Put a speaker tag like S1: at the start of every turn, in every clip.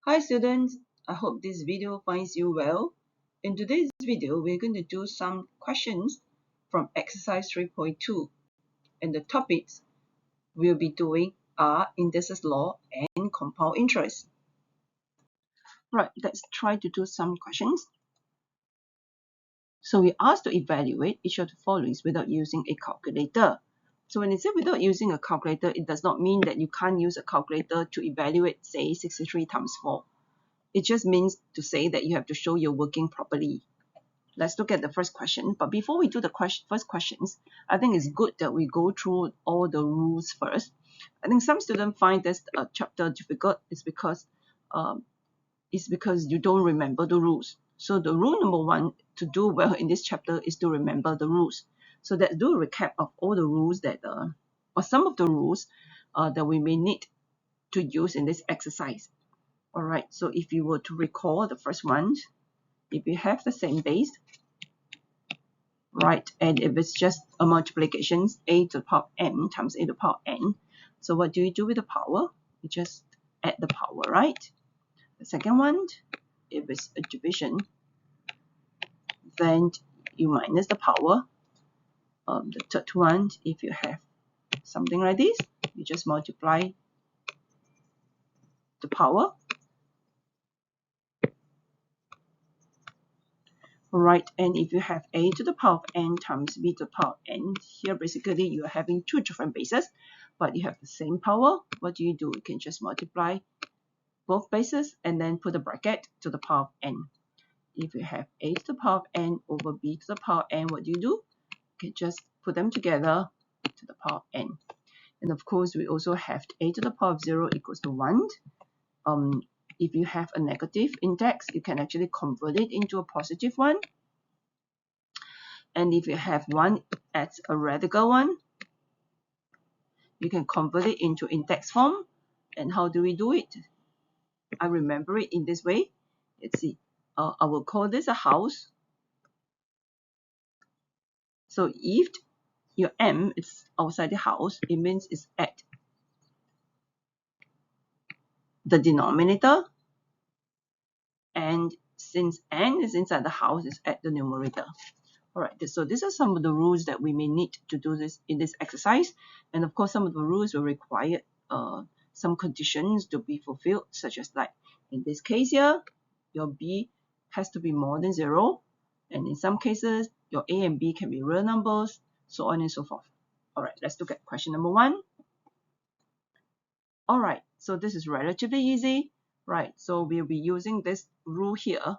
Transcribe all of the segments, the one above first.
S1: Hi students, I hope this video finds you well. In today's video, we're going to do some questions from exercise 3.2, and the topics we'll be doing are indices law and compound interest. Right, let's try to do some questions. So we're asked to evaluate each of the following without using a calculator. So when it says without using a calculator, it does not mean that you can't use a calculator to evaluate, say, 63 times 4. It just means to say that you have to show you're working properly. Let's look at the first question. But before we do the first questions, I think it's good that we go through all the rules first. I think some students find this chapter difficult. It's because you don't remember the rules. So the rule number one to do well in this chapter is to remember the rules. So let's do a recap of all the rules that, or some of the rules that we may need to use in this exercise. All right, so if you were to recall the first one, if you have the same base, right, and if it's just a multiplication, a to the power n times a to the power n, so what do you do with the power? You just add the power, right? The second one, if it's a division, then you minus the power. The third one, if you have something like this, you just multiply the power. Right, and if you have a to the power of n times b to the power of n, here basically you are having two different bases, but you have the same power. What do? You can just multiply both bases and then put a bracket to the power of n. If you have a to the power of n over b to the power of n, what do? You can just put them together to the power of n. And of course, we also have a to the power of 0 equals to 1. If you have a negative index, you can actually convert it into a positive one. And if you have one as a radical one, you can convert it into index form. And how do we do it? I remember it in this way. Let's see. I will call this a house. So if your m is outside the house, it means it's at the denominator. And since n is inside the house, it's at the numerator. All right, so these are some of the rules that we may need to do this in this exercise. And of course, some of the rules will require some conditions to be fulfilled, such as like in this case here, your b has to be more than 0. And in some cases, your a and b can be real numbers, so on and so forth. All right, let's look at question number 1. All right, so this is relatively easy. Right, so we'll be using this rule here.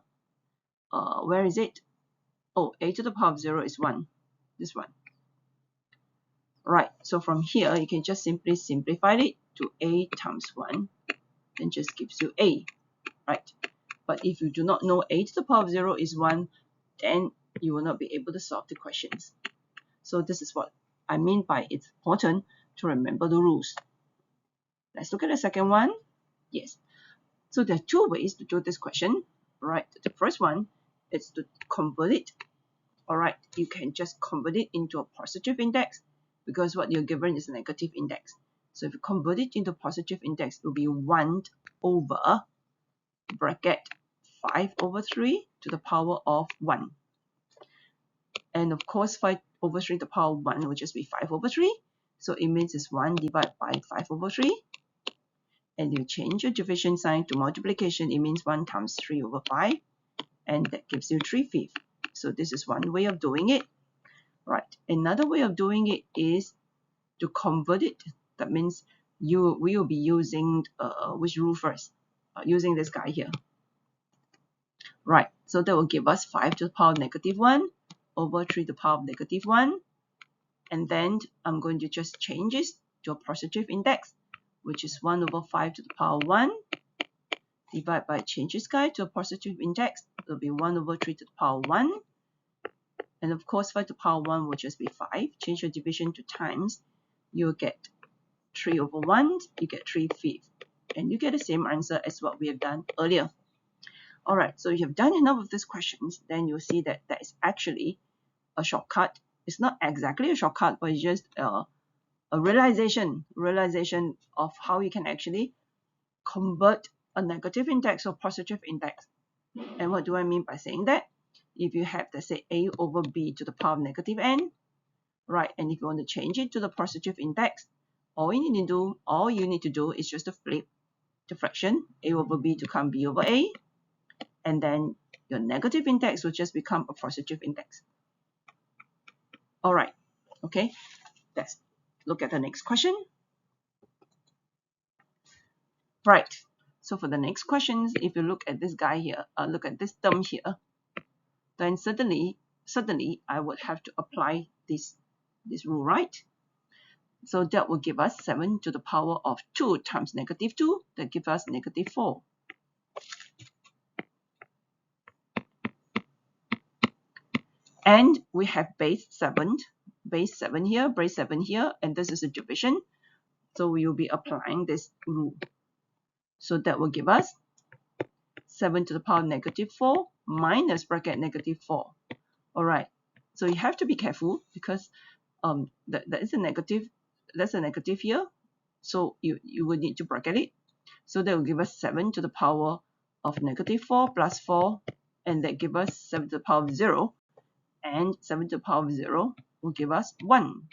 S1: Where is it? Oh, a to the power of 0 is 1. This one. Right, so from here, you can just simply simplify it to a times 1, then just gives you a, right? But if you do not know a to the power of 0 is 1, then you will not be able to solve the questions. So this is what I mean by it's important to remember the rules. Let's look at the second one. Yes. So there are two ways to do this question, right? The first one is to convert it. All right, you can just convert it into a positive index because what you're given is a negative index. So if you convert it into positive index, it will be 1 over bracket 5 over 3 to the power of 1. And of course, 5 over 3 to the power of 1 will just be 5 over 3. So it means it's 1 divided by 5 over 3. And you change your division sign to multiplication, it means 1 times 3 over 5. And that gives you 3/5. So this is one way of doing it. Right. Another way of doing it is to convert it. That means we will be using which rule first? Using this guy here. Right. So that will give us 5 to the power of negative 1 over 3 to the power of negative 1. And then I'm going to just change this to a positive index, which is 1 over 5 to the power of 1. Divide by change this guy to a positive index. It will be 1 over 3 to the power of 1. And of course, 5 to the power 1 will just be 5. Change your division to times. You'll get 3 over 1. You get 3/5. And you get the same answer as what we have done earlier. All right, so you have done enough of these questions. Then you'll see that that is actually a shortcut. It's not exactly a shortcut, but it's just a realization of how you can actually convert a negative index or positive index. And what do I mean by saying that? If you have, let's say, a over b to the power of negative n, right, and if you want to change it to the positive index, all you need to do is just to flip the fraction a over b to become b over a, and then your negative index will just become a positive index. All right, okay, let's look at the next question. Right, so for the next questions, if you look at this guy here, look at this term here, then suddenly I would have to apply this rule, right? So that will give us 7 to the power of 2 times negative 2, that gives us negative 4. And we have base 7 here, and this is a division. So we will be applying this rule. So that will give us 7 to the power of negative 4 minus bracket negative 4. All right. So you have to be careful because that is a negative. That's a negative here. So you would need to bracket it. So that will give us 7 to the power of negative 4 plus 4, and that gives us 7 to the power of 0. And 7 to the power of 0 will give us 1.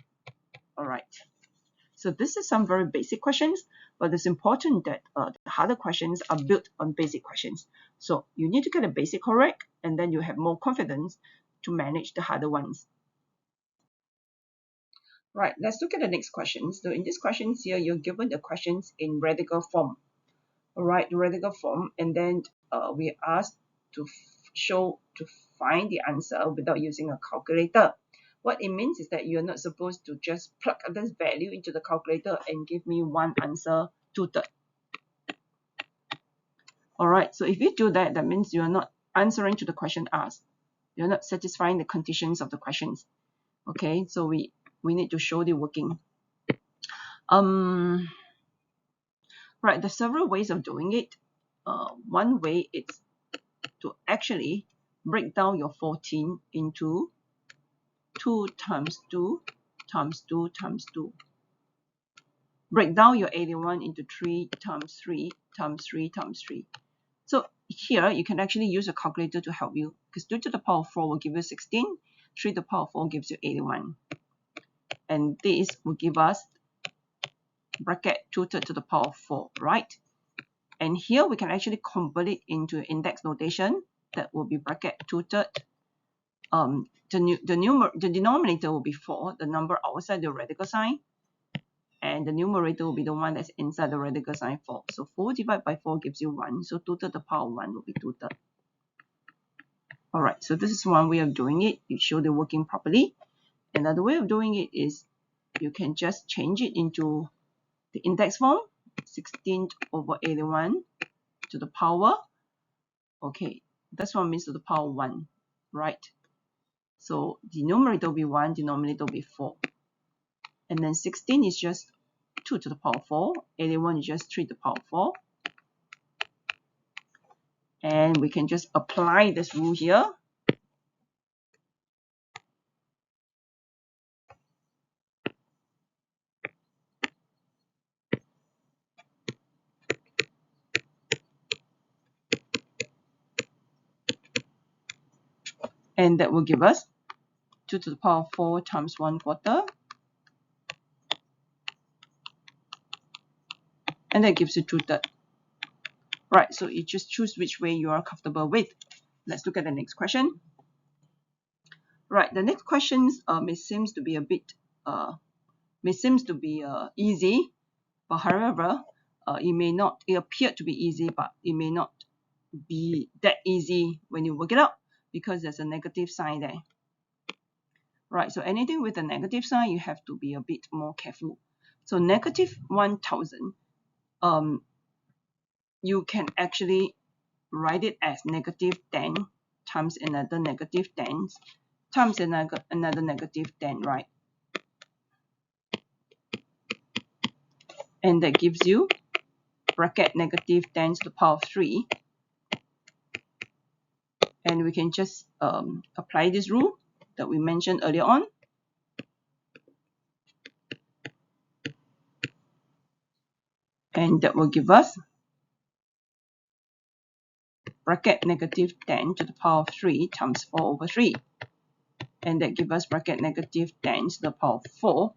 S1: All right. So this is some very basic questions, but it's important that the harder questions are built on basic questions. So you need to get the basic correct, and then you have more confidence to manage the harder ones. Right, let's look at the next questions. So in these questions here, you're given the questions in radical form. All right, the radical form, and then we are asked to find the answer without using a calculator. What it means is that you're not supposed to just plug this value into the calculator and give me one answer 2/3. All right, so if you do that, that means you're not answering to the question asked. You're not satisfying the conditions of the questions. Okay, so we need to show the working. Right, there's several ways of doing it. One way is to actually break down your 14 into 2 times 2 times 2 times 2. Break down your 81 into 3 times 3 times 3 times 3. So here you can actually use a calculator to help you, because 2 to the power of 4 will give you 16, 3 to the power of 4 gives you 81. And this will give us bracket 2/3 to the power of 4, right? And here we can actually convert it into index notation. That will be bracket 2/3. The denominator will be 4, the number outside the radical sign, and the numerator will be the one that's inside the radical sign 4. So 4 divided by 4 gives you 1. So 2/3 to the power of 1 will be 2/3. All right, so this is one way of doing it. You show the working properly. Another way of doing it is you can just change it into the index form, 16 over 81 to the power. Okay, this one means to the power 1, right? So the numerator will be 1, denominator will be 4. And then 16 is just 2 to the power 4. 81 is just 3 to the power 4. And we can just apply this rule here. And that will give us 2 to the power 4 times 1/4. And that gives you 2/3. Right, so you just choose which way you are comfortable with. Let's look at the next question. Right, the next questions may seems to be a bit easy, but however, it appeared to be easy, but it may not be that easy when you work it out, because there's a negative sign there. Right, so anything with a negative sign, you have to be a bit more careful. So negative 1000, you can actually write it as negative 10 times another negative 10 times another negative 10, right? And that gives you bracket negative 10 to the power of 3. And we can just apply this rule that we mentioned earlier on. And that will give us bracket negative 10 to the power of 3 times 4 over 3. And that gives us bracket negative 10 to the power of 4.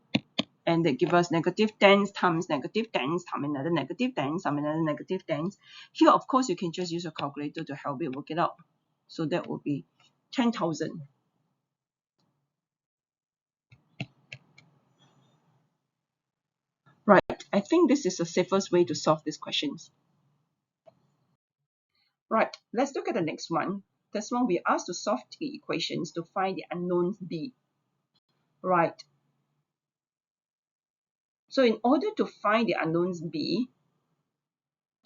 S1: And that gives us negative 10 times negative 10 times another negative 10 times another negative 10. Here, of course, you can just use a calculator to help it work it out. So that will be 10,000. Right, I think this is the safest way to solve these questions. Right, let's look at the next one. This one we asked to solve the equations to find the unknowns b. Right. So in order to find the unknowns b,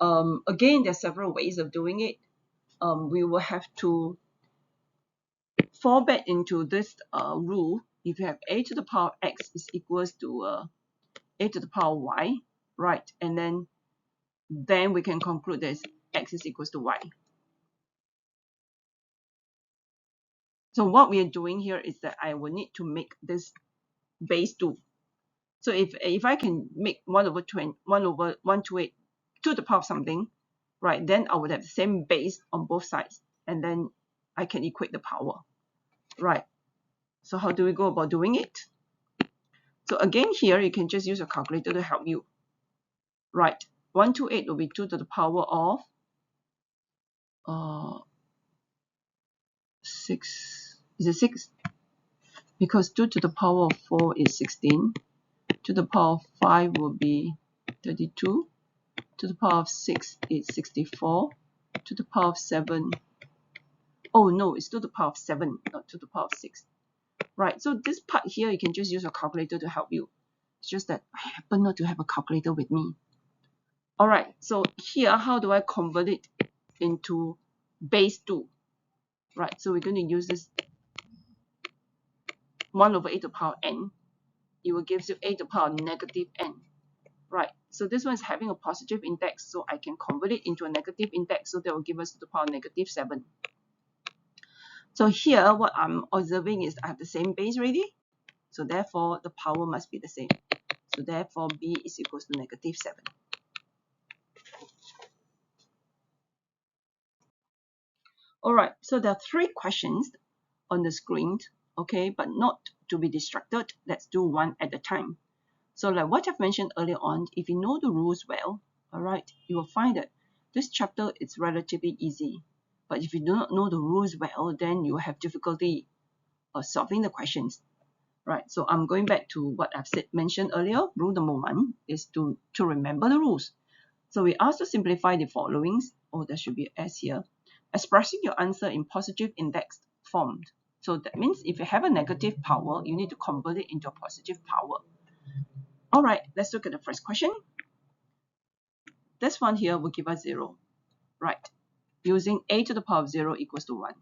S1: again, there are several ways of doing it. We will have to fall back into this rule. If you have a to the power of x is equals to a to the power of y, right? And then we can conclude that x is equals to y. So what we are doing here is that I will need to make this base 2. So if I can make 1 over 128 to the power of something, right, then I would have the same base on both sides, and then I can equate the power, right? So how do we go about doing it? So again, here you can just use a calculator to help you, right? 128 will be 2 to the power of 6. Is it 6? Because 2 to the power of 4 is 16. To the power of 5 will be 32. To the power of 6 is 64. To the power of 7. Oh no, it's to the power of 7, not to the power of 6. Right, so this part here, you can just use a calculator to help you. It's just that I happen not to have a calculator with me. Alright, so here, how do I convert it into base 2? Right, so we're going to use this 1 over a to the power n. It will give you a to the power negative n. Right, so this one is having a positive index, so I can convert it into a negative index, so that will give us to the power negative 7. So here, what I'm observing is I have the same base already, so therefore the power must be the same. So therefore b is equals to negative 7. Alright, so there are 3 questions on the screen, okay, but not to be distracted. Let's do one at a time. So like what I've mentioned earlier on, if you know the rules well, alright, you will find that this chapter is relatively easy. But if you do not know the rules well, then you will have difficulty solving the questions. Right, so I'm going back to what I've mentioned earlier. Rule number 1 is to remember the rules. So we asked to simplify the followings. Oh, there should be S here. Expressing your answer in positive index form. So that means if you have a negative power, you need to convert it into a positive power. All right, let's look at the first question. This one here will give us 0. Right, using a to the power of 0 equals to 1.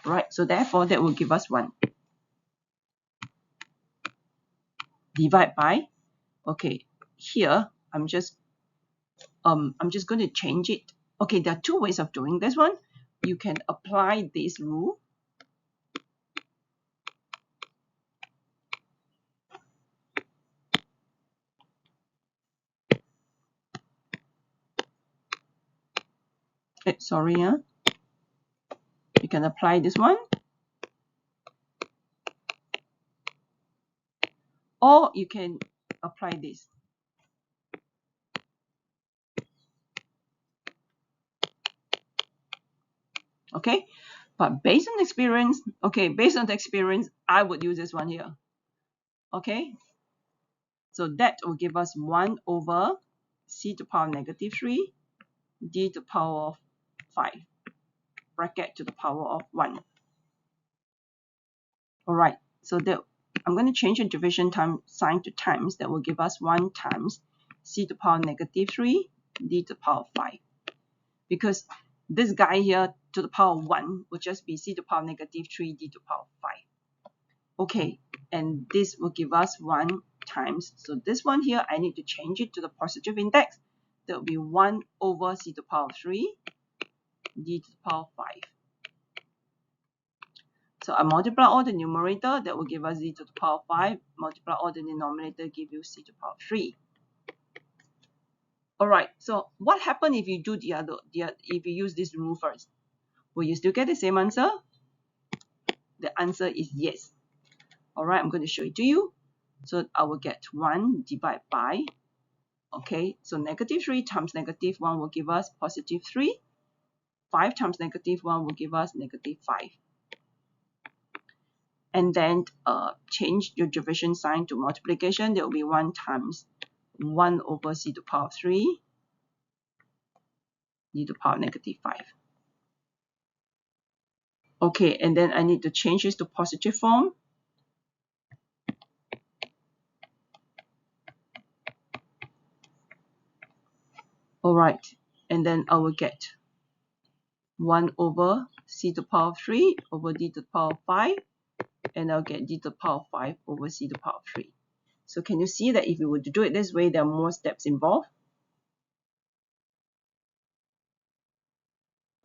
S1: Right, so therefore that will give us 1. Divide by, okay, here I'm just going to change it. Okay, there are 2 ways of doing this one. You can apply this rule. Sorry, you can apply this one, or you can apply this. Okay, but based on experience, I would use this one here. Okay, so that will give us 1 over c to the power negative 3 d to the power of 5 bracket to the power of 1. All right, so that I'm going to change the division sign to times. That will give us 1 times c to the power negative 3 d to the power of 5. Because this guy here to the power of 1 will just be c to the power negative 3 d to the power of 5. Okay, and this will give us 1 times. So this one here, I need to change it to the positive index. That will be 1 over c to the power of 3 d to the power of 5. So I multiply all the numerator, that will give us z to the power of 5. Multiply all the denominator, give you c to the power of 3. Alright, so what happens if you do if you use this rule first? Will you still get the same answer? The answer is yes. Alright, I'm going to show it to you. So I will get 1 divided by, okay, so negative 3 times negative 1 will give us positive 3. 5 times negative 1 will give us negative 5. And then change your division sign to multiplication. There will be 1 times 1 over c to the power of 3 e to the power of negative 5. Okay, and then I need to change this to positive form. Alright, and then I will get 1 over c to the power of 3 over d to the power of 5, and I'll get d to the power of 5 over c to the power of 3. So can you see that if you were to do it this way, there are more steps involved?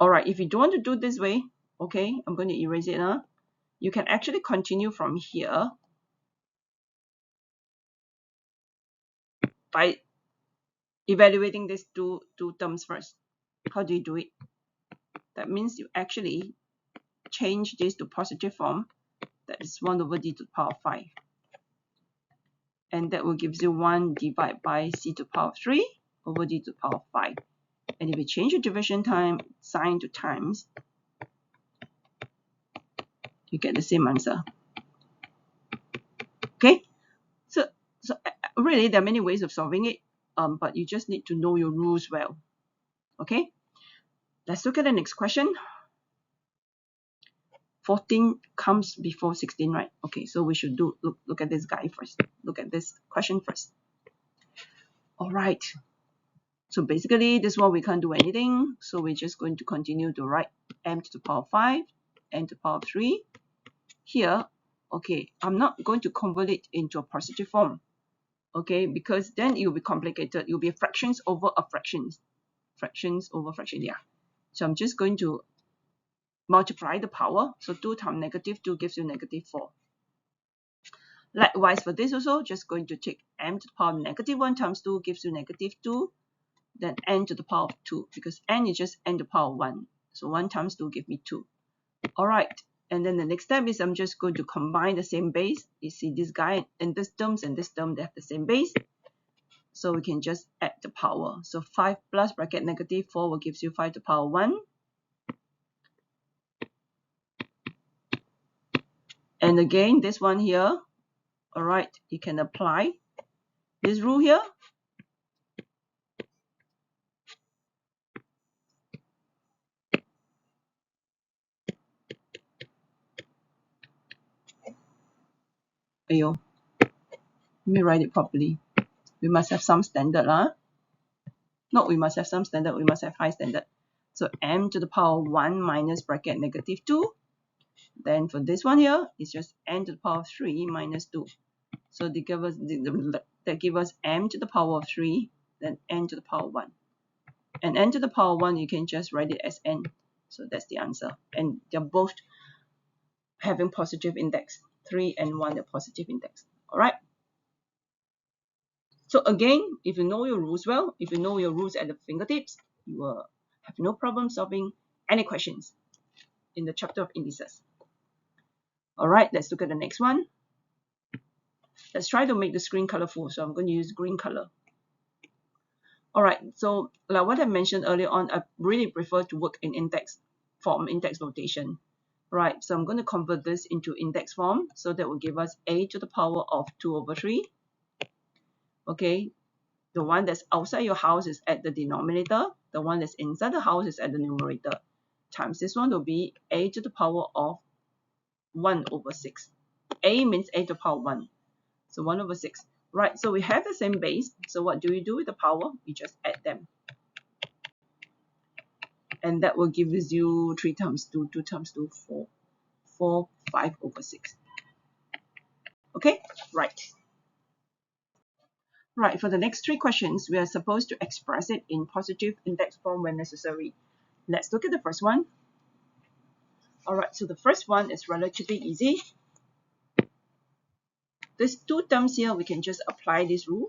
S1: Alright, if you don't want to do it this way, okay, I'm going to erase it. You can actually continue from here by evaluating these two terms first. How do you do it? That means you actually change this to positive form. That is 1 over d to the power of 5. And that will give you 1 divided by c to the power of 3 over d to the power of 5. And if you change the division sign to times, you get the same answer. Okay? So really, there are many ways of solving it, but you just need to know your rules well. Okay? Let's look at the next question. 14 comes before 16, right? Okay, so we should look at this guy first. Look at this question first. All right. So basically, this one we can't do anything. So we're just going to continue to write m to the power of 5, n to the power of 3. Here, okay, I'm not going to convert it into a positive form. Okay, because then it will be complicated. It will be fractions over a fractions. Fractions over fraction, yeah. So I'm just going to multiply the power. So 2 times negative 2 gives you negative 4. Likewise for this also, just going to take m to the power of negative 1 times 2 gives you negative 2. Then n to the power of 2, because n is just n to the power of 1. So 1 times 2 gives me 2. Alright, and then the next step is I'm just going to combine the same base. You see this guy and this term, they have the same base. So we can just add the power. So 5 plus bracket negative 4 will give you 5 to the power 1. And again, this one here, alright, you can apply this rule here. Ayo, let me write it properly. We must have some standard, No, we must have some standard. We must have high standard. So m to the power 1 minus bracket negative 2. Then for this one here, it's just n to the power of 3 minus 2. So they give us that give us m to the power of 3, then n to the power 1. And n to the power 1, you can just write it as n. So that's the answer. And they're both having positive index. 3 and 1 are positive index. Alright. So again, if you know your rules well, if you know your rules at the fingertips, you will have no problem solving any questions in the chapter of indices. Alright, let's look at the next one. Let's try to make the screen colorful. So I'm going to use green color. Alright, so like what I mentioned earlier on, I really prefer to work in index form, index notation. Right, so I'm going to convert this into index form. So that will give us a to the power of 2 over 3. Okay, the one that's outside your house is at the denominator. The one that's inside the house is at the numerator. Times this one will be a to the power of 1 over 6. A means a to the power 1. So 1 over 6. Right, so we have the same base. So what do we do with the power? We just add them. And that will give you 3 times 2, 2 times 2, 4. 4, 5 over 6. Okay, right. Right, for the next 3 questions, we are supposed to express it in positive index form when necessary. Let's look at the first one. Alright, so the first one is relatively easy. These 2 terms here, we can just apply this rule.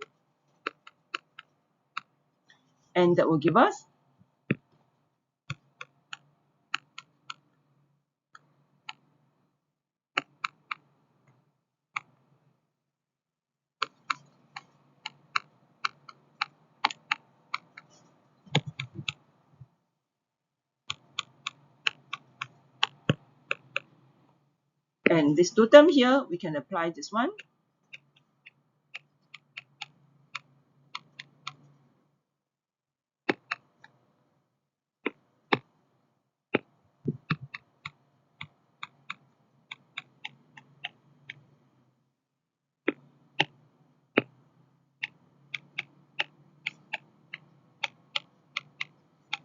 S1: and that will give us and this two term here, we can apply this one.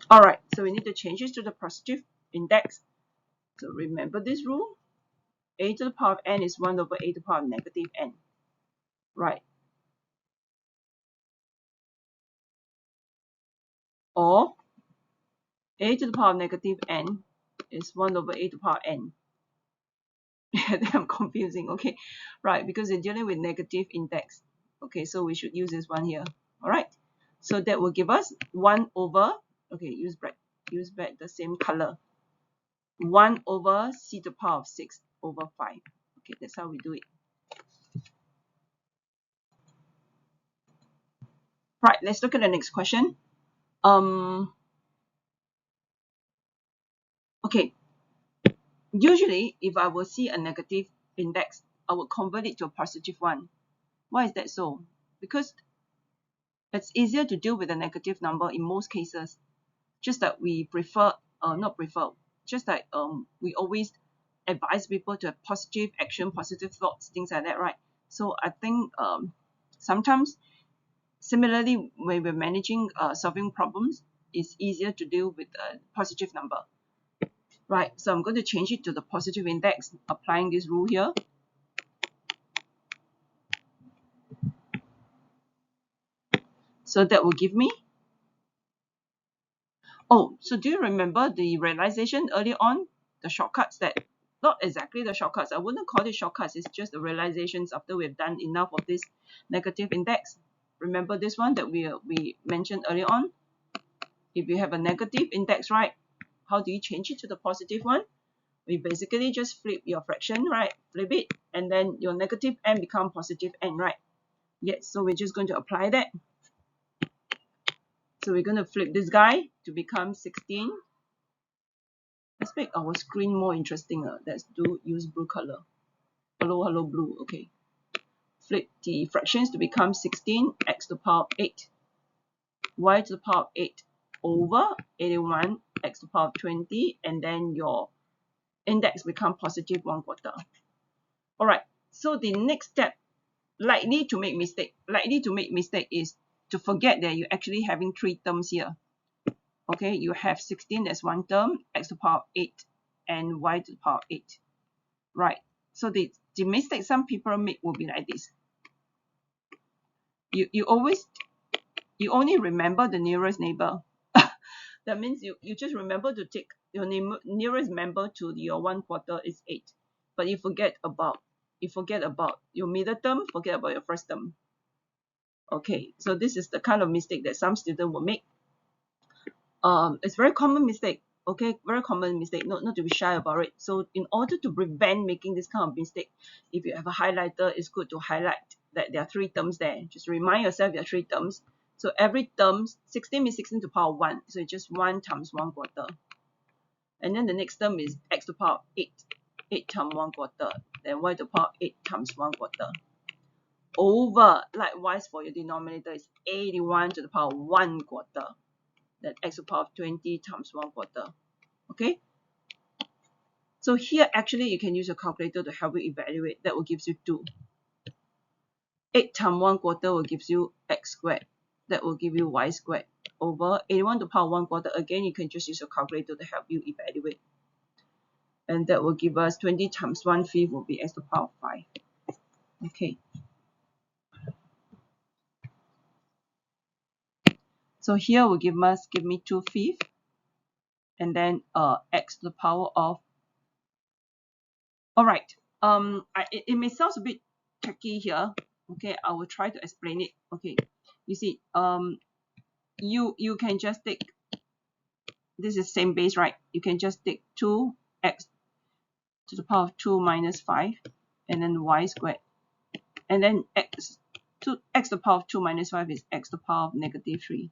S1: All right, so we need to change this to the positive index. So remember this rule. A to the power of n is 1 over a to the power of negative n. Right. Or a to the power of negative n is 1 over a to the power of n. I'm confusing. Okay. Right, because they're dealing with negative index. Okay, so we should use this one here. All right. So that will give us 1 over, okay, use back the same color. 1 over c to the power of 6 over 5. Okay, that's how we do it. Right, let's look at the next question. Okay, usually if I will see a negative index, I will convert it to a positive one. Why is that so? Because it's easier to deal with a negative number in most cases. Just that we prefer, not prefer, just like we always advise people to have positive action, positive thoughts, things like that, right? So I think sometimes, similarly, when we're managing solving problems, it's easier to deal with a positive number. Right, so I'm going to change it to the positive index, applying this rule here. So that will give me, oh, so do you remember the realization earlier on, the shortcuts that, not exactly the shortcuts, I wouldn't call it shortcuts, it's just the realizations after we've done enough of this negative index. Remember this one that we mentioned earlier on? If you have a negative index, right, how do you change it to the positive one? We basically just flip your fraction, right? Flip it, and then your negative n become positive n, right? Yes, so we're just going to apply that. So we're going to flip this guy to become 16. Let's make our screen more interesting. Let's use blue color. Hello, blue. Okay. Flip the fractions to become 16, x to the power of 8, y to the power of 8 over 81, x to the power of 20, and then your index become positive 1/4. All right. So the next step, likely to make mistake is to forget that you're actually having 3 terms here. Okay, you have 16 as one term, x to the power of 8, and y to the power of 8. Right. So the mistake some people make will be like this. You only remember the nearest neighbor. That means you just remember to take your nearest member to your 1/4 is 8. But you forget about your middle term, forget about your first term. Okay, so this is the kind of mistake that some students will make. It's very common mistake. Okay, very common mistake, not to be shy about it. So in order to prevent making this kind of mistake, if you have a highlighter, it's good to highlight that there are 3 terms there. Just remind yourself there are 3 terms. So every term, 16 means 16 to the power of 1. So it's just 1 times 1/4. And then the next term is x to the power of 8. 8 times 1/4. Then y to the power of 8 times 1/4. Over, likewise for your denominator, is 81 to the power of 1/4. Then x to the power of 20 times 1/4. Okay? So here, actually, you can use a calculator to help you evaluate. That will give you 2. 8 times 1/4 will give you x squared. That will give you y squared. Over 81 to the power of 1/4. Again, you can just use a calculator to help you evaluate. And that will give us 20 times 1/5 will be x to the power of 5. Okay. So here will give me 2/5. And then x to the power of, all right, it may sound a bit tricky here. Okay, I will try to explain it. Okay, you see, you can just take, this is same base, right? You can just take 2x to the power of 2 minus 5, and then y squared, and then x to the power of 2 minus 5 is x to the power of negative 3.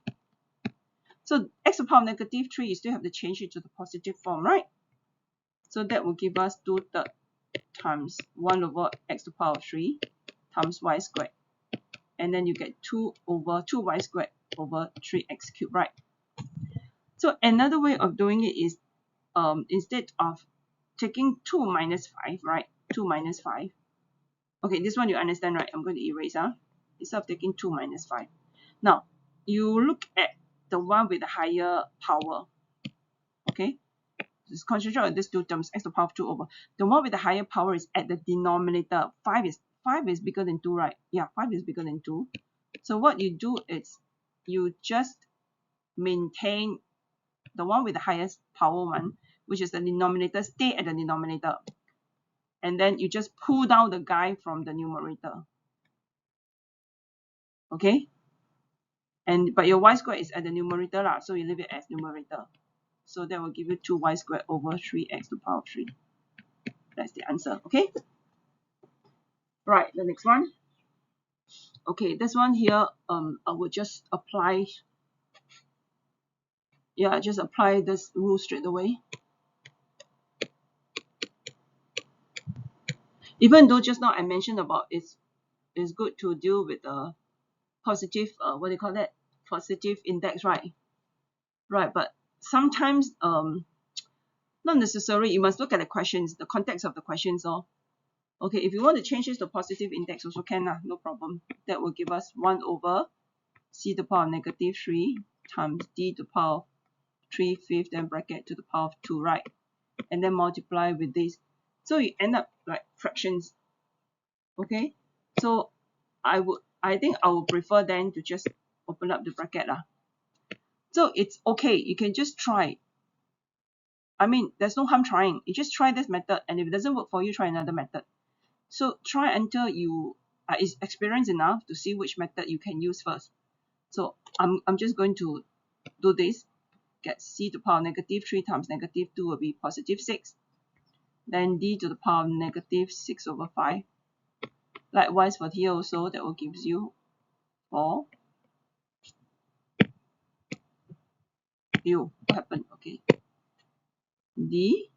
S1: So x to the power of negative 3, you still have to change it to the positive form, right? So that will give us 2/3 times 1 over x to the power of 3 times y squared, and then you get 2 over 2y squared over 3x cubed, right? So another way of doing it is instead of taking 2 minus 5, right? 2 minus 5. Okay, this one you understand, right? I'm going to erase, instead of taking 2 minus 5. Now, you look at the one with the higher power, okay? Just concentrate on these two terms, x to the power of 2 over. The one with the higher power is at the denominator. 5 is bigger than 2, right? Yeah, 5 is bigger than 2. So what you do is you just maintain the one with the highest power one, which is the denominator, stay at the denominator. And then you just pull down the guy from the numerator. Okay? But your y squared is at the numerator, so you leave it as numerator. So that will give you 2y squared over 3x to the power of 3. That's the answer. Okay? Right, the next one. Okay, this one here, I will just apply. Yeah, just apply this rule straight away. Even though just now I mentioned about it's good to deal with a positive, what do you call that? Positive index, right? Right, but sometimes not necessarily. You must look at the questions, the context of the questions. Okay, if you want to change this to positive index, also can, no problem. That will give us 1 over c to the power of negative 3 times d to the power of 3/5, then bracket to the power of 2, right? And then multiply with this. So you end up like fractions. Okay, so I think I would prefer then to just open up the bracket. So it's okay, you can just try. I mean, there's no harm trying. You just try this method, and if it doesn't work for you, try another method. So try until you are experienced enough to see which method you can use first. So I'm just going to do this. Get c to the power of negative 3 times negative 2 will be positive 6. Then d to the power of negative 6 over 5. Likewise for here also, that will give you 4. What happened? Okay. D.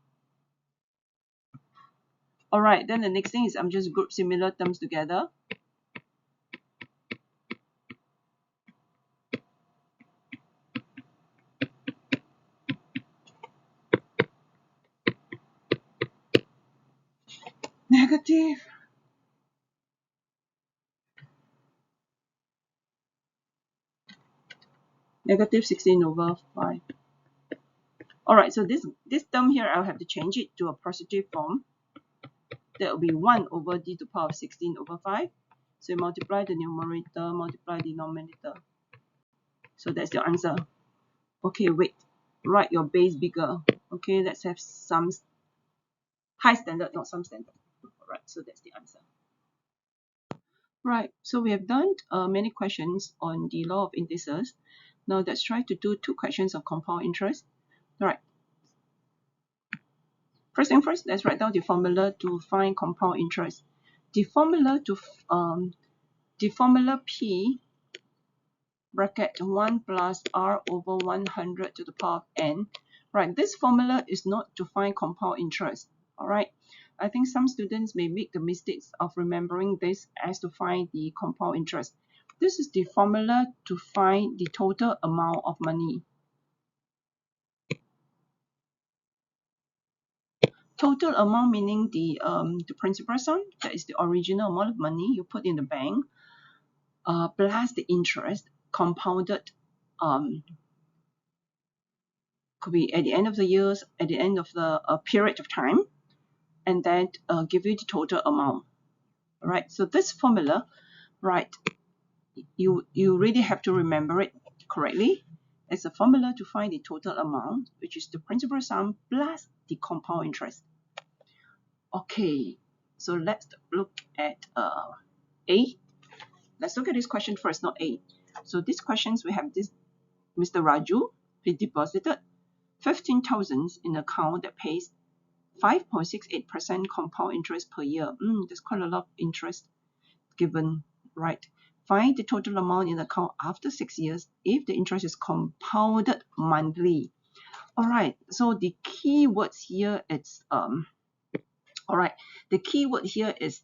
S1: Alright, then the next thing is I'm just group similar terms together. Negative. Negative 16 over 5. Alright, so this term here, I'll have to change it to a positive form. That will be 1 over d to the power of 16 over 5. So you multiply the numerator, multiply the denominator. So that's your answer. Okay, wait. Write your base bigger. Okay, let's have some high standard, not some standard. Alright, so that's the answer. Right, so we have done many questions on the law of indices. Now let's try to do 2 questions of compound interest. Alright. First thing first, let's write down the formula to find compound interest. The formula P bracket 1 plus r over 100 to the power of n. Right, this formula is not to find compound interest. Alright, I think some students may make the mistakes of remembering this as to find the compound interest. This is the formula to find the total amount of money. Total amount meaning the principal sum, that is the original amount of money you put in the bank, plus the interest compounded, could be at the end of the years, at the end of the period of time, and then give you the total amount. All right, so this formula, right, you really have to remember it correctly. It's a formula to find the total amount, which is the principal sum plus the compound interest. Okay, so let's look at A. Let's look at this question first, not A. So these questions, we have this Mr. Raju, he deposited 15,000 in an account that pays 5.68% compound interest per year. There's quite a lot of interest given, right? Find the total amount in the account after 6 years if the interest is compounded monthly. All right, so the key words here is all right, the key word here is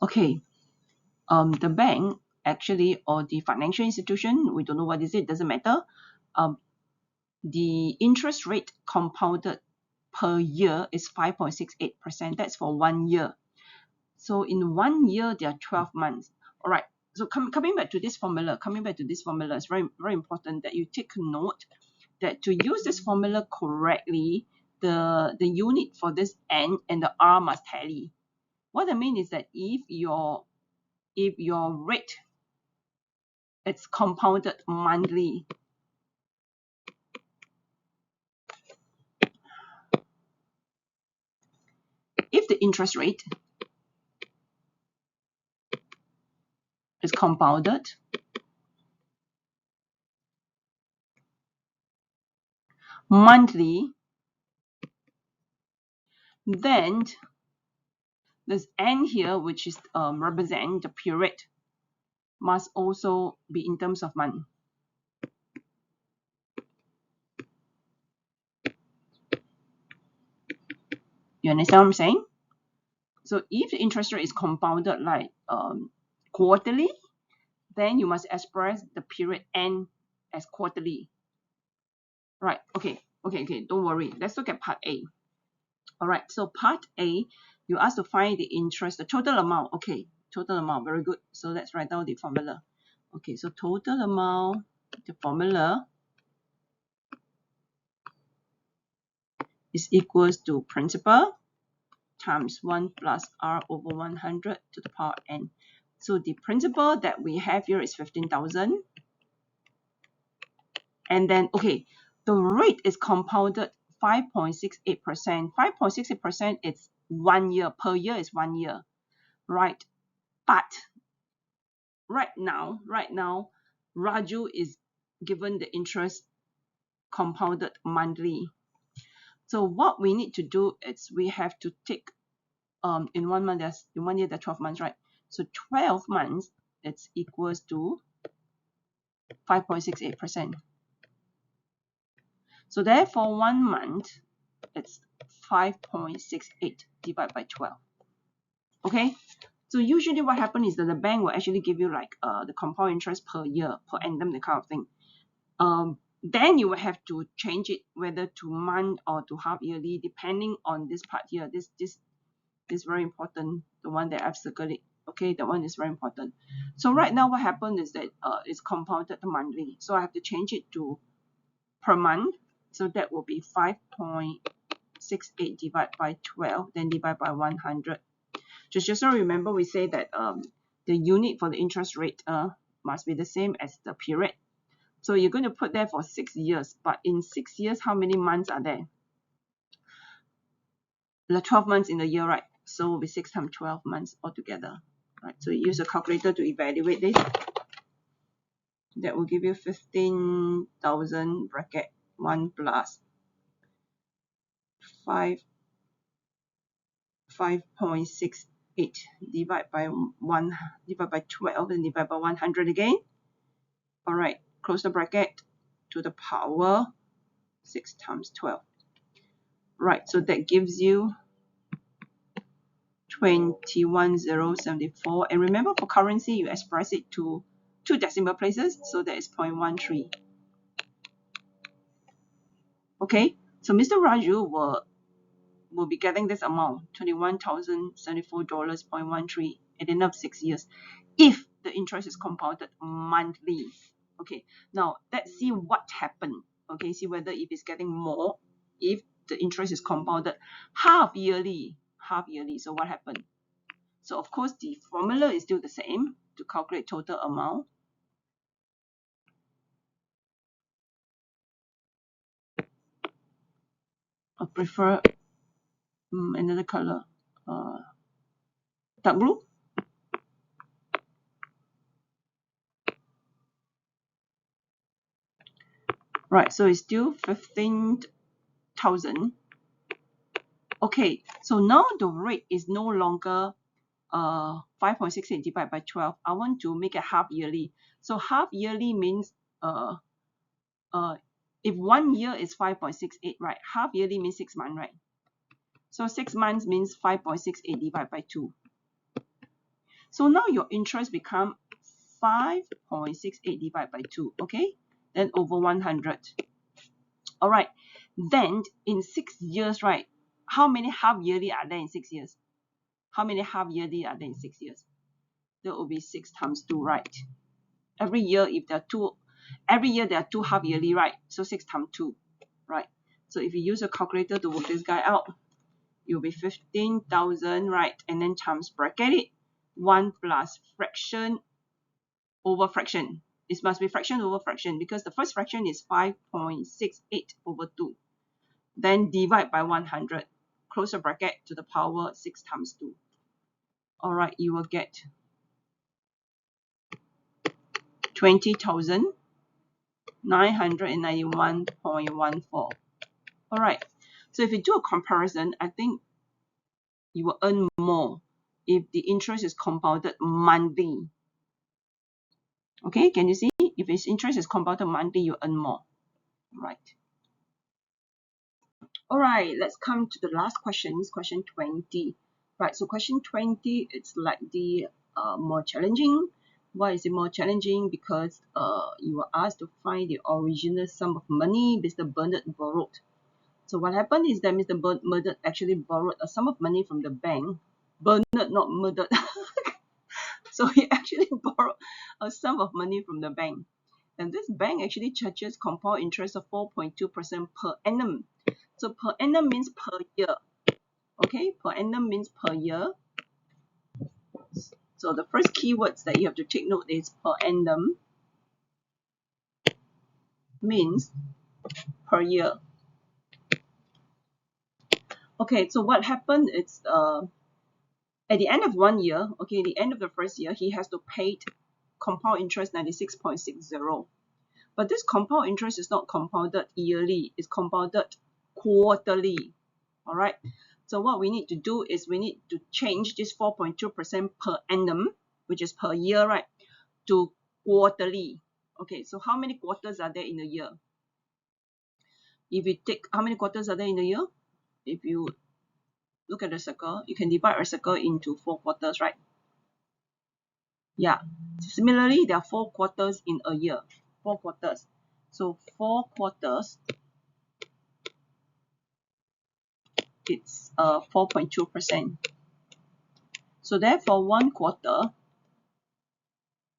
S1: okay. The bank actually, or the financial institution, we don't know what is it, doesn't matter. The interest rate compounded per year is 5.68%. That's for 1 year. So in 1 year, there are 12 months. All right. So coming back to this formula, it's very, very important that you take note that to use this formula correctly, the unit for this N and the R must tally. What I mean is that if your rate it's compounded monthly, if the interest rate is compounded monthly, then this N here, which is represent the period, must also be in terms of month. You understand what I'm saying? So if the interest rate is compounded like quarterly, then you must express the period N as quarterly. Right, okay, don't worry. Let's look at part A. All right, so part A, you ask to find the interest, the total amount. Okay, total amount, very good. So let's write down the formula. Okay, so total amount, the formula is equals to principal times 1 plus r over 100 to the power n. So the principal that we have here is 15,000. And then, okay, the rate is compounded 5.68%. 5.68% is 1 year. Per year is 1 year, right? But right now, Raju is given the interest compounded monthly. So what we need to do is we have to take in 1 month, in 1 year there are 12 months, right? So 12 months, it's equals to 5.68%. So therefore 1 month, it's 5.68 divided by 12. Okay, so usually what happens is that the bank will actually give you like the compound interest per year, per annum, the kind of thing. Then you will have to change it whether to month or to half yearly, depending on this part here. This is very important, the one that I've circled it. Okay, that one is very important. So right now what happened is that it's compounded monthly. So I have to change it to per month. So that will be 5.68 divided by 12, then divide by 100. Just so remember, we say that the unit for the interest rate must be the same as the period. So you're going to put there for 6 years. But in 6 years, how many months are there? There are 12 months in the year, right? So it will be 6 times 12 months altogether. Right? So you use a calculator to evaluate this. That will give you 15,000 bracket 1 plus 5.68 divided by 1 divided by 12 and divide by 100 again. All right, close the bracket to the power 6 times 12. Right, so that gives you 21,074. And remember, for currency, you express it to 2 decimal places, so that is 0.13. Okay, so Mr. Raju will be getting this amount, $21,074.13 at the end of 6 years, if the interest is compounded monthly. Okay, now let's see what happened. Okay, see whether if it's getting more, if the interest is compounded half yearly. So what happened? So of course the formula is still the same to calculate total amount. I prefer another color, dark blue. Right, so it's still 15,000. Okay, so now the rate is no longer 5.68 divided by 12. I want to make it half yearly. So half yearly means if 1 year is 5.68, right? Half yearly means 6 months, right? So 6 months means 5.68 divided by 2. So now your interest become 5.68 divided by 2, okay? Then over 100. All right. Then in 6 years, right? How many half yearly are there in 6 years? How many half yearly are there in 6 years? That will be 6 times 2, right? Every year, if there are two, every year there are 2 half yearly, right? So 6 times 2, right? So if you use a calculator to work this guy out, it will be 15,000, right? And then times bracket it, 1 plus fraction over fraction. It must be fraction over fraction because the first fraction is 5.68 over 2. Then divide by 100. Close the bracket to the power 6 times 2. All right, you will get 20,991.14. All right, so if you do a comparison, I think you will earn more if the interest is compounded monthly. Okay, can you see? If its interest is compounded monthly, you earn more. Right. All right, let's come to the last question, question 20. Right, so question 20, it's slightly more challenging. Why is it more challenging? Because you were asked to find the original sum of money Mr. Bernard borrowed. So what happened is that Mr. Bernard actually borrowed a sum of money from the bank. Bernard, not murdered. So he actually borrowed a sum of money from the bank. And this bank actually charges compound interest of 4.2% per annum. So per annum means per year. Okay, per annum means per year. So the first keywords that you have to take note is per annum means per year. Okay, so what happened is at the end of 1 year, okay, the end of the first year, he has to pay compound interest 96.60. But this compound interest is not compounded yearly, it's compounded quarterly. All right. So what we need to do is we need to change this 4.2% per annum, which is per year, right, to quarterly. Okay, so how many quarters are there in a year? If you take, how many quarters are there in a year? If you look at the circle, you can divide a circle into 4 quarters, right? Yeah. Similarly, there are 4 quarters in a year. 4 quarters. So 4 quarters, it's 4.2%. So therefore, 1 quarter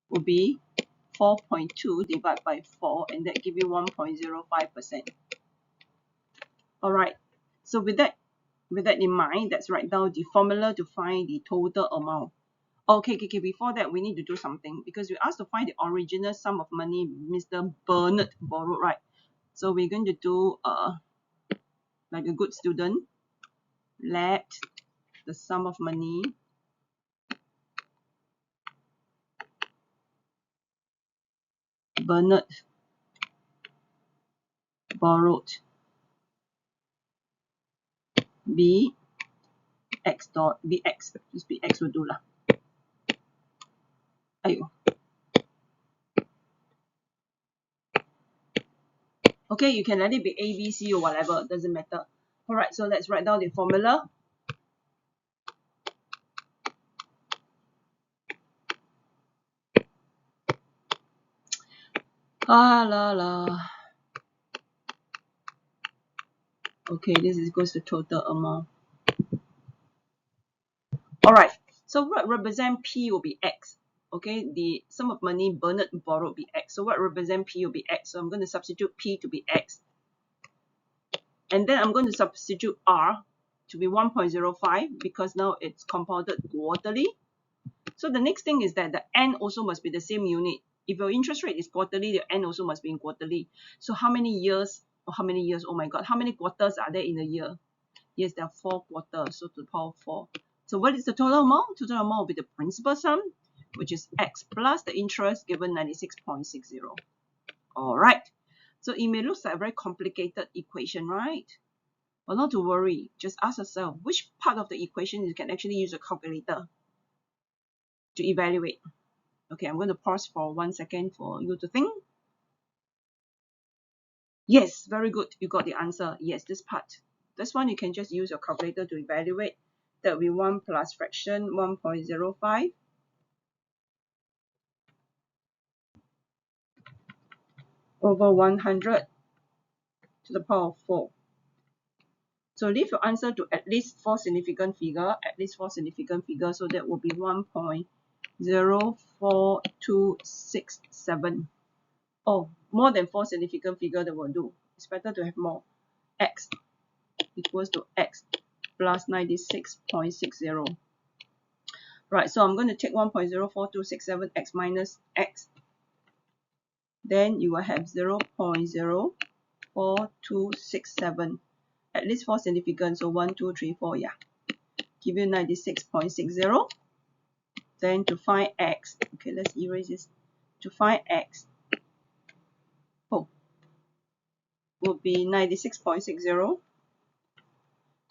S1: will be 4.2 divided by 4, and that give you 1.05%. All right. So with that in mind, let's write down the formula to find the total amount. Okay, before that, we need to do something because we asked to find the original sum of money Mr. Bernard borrowed, right? So we're going to do like a good student. Let the sum of money Bernard borrowed be x dot bx. Just bx will do lah. Ayo. Okay, you can let it be A, B, C or whatever, doesn't matter. All right, so let's write down the formula. Okay, this is equals to total amount. All right, so what represent P will be X. Okay, the sum of money Bernard borrowed be X. So what represent P will be X. So I'm going to substitute P to be X. And then I'm going to substitute R to be 1.05 because now it's compounded quarterly. So the next thing is that the N also must be the same unit. If your interest rate is quarterly, the N also must be in quarterly. So how many years, oh my God, how many quarters are there in a year? Yes, there are 4 quarters, so to the power of 4. So what is the total amount? Total amount will be the principal sum, which is X plus the interest given 96.60. All right. So it may look like a very complicated equation, right? But not to worry, just ask yourself which part of the equation you can actually use a calculator to evaluate. Okay, I'm going to pause for 1 second for you to think. Yes, very good. You got the answer. Yes, this part. This one you can just use your calculator to evaluate. That will be 1 plus fraction 1.05 over 100 to the power of 4. So leave your answer to at least 4 significant figure, so that will be 1.04267. Oh, more than 4 significant figure that will do. It's better to have more. X equals to X plus 96.60. Right, so I'm going to take 1.04267 X minus X. Then you will have 0.04267. At least 4 significant, so 1, 2, 3, 4, yeah. Give you 96.60. Then to find X, okay, let's erase this. To find X, would be 96.60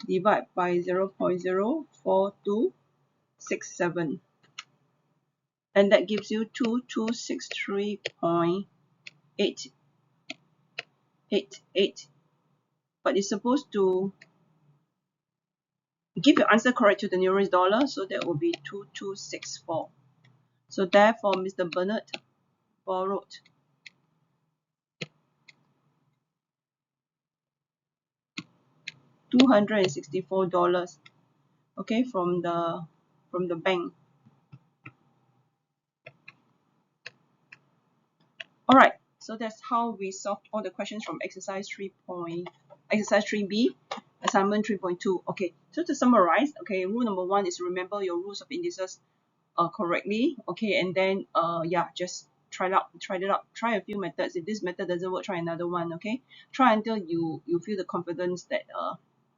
S1: divided by 0.04267. And that gives you 2263.888. But you're supposed to give your answer correct to the nearest dollar, so that will be 2264. So therefore, Mr. Bernard borrowed $264, okay, from the bank. All right, so that's how we solved all the questions from exercise 3B, assignment 3.2. Okay, so to summarize, okay, rule number 1 is remember your rules of indices correctly, okay, and then yeah, just try it out, try a few methods. If this method doesn't work, try another one, okay. Try until you feel the confidence that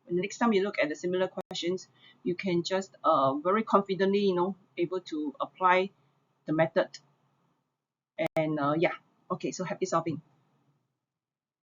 S1: when the next time you look at the similar questions, you can just very confidently, you know, able to apply the method. And yeah, okay, so happy solving.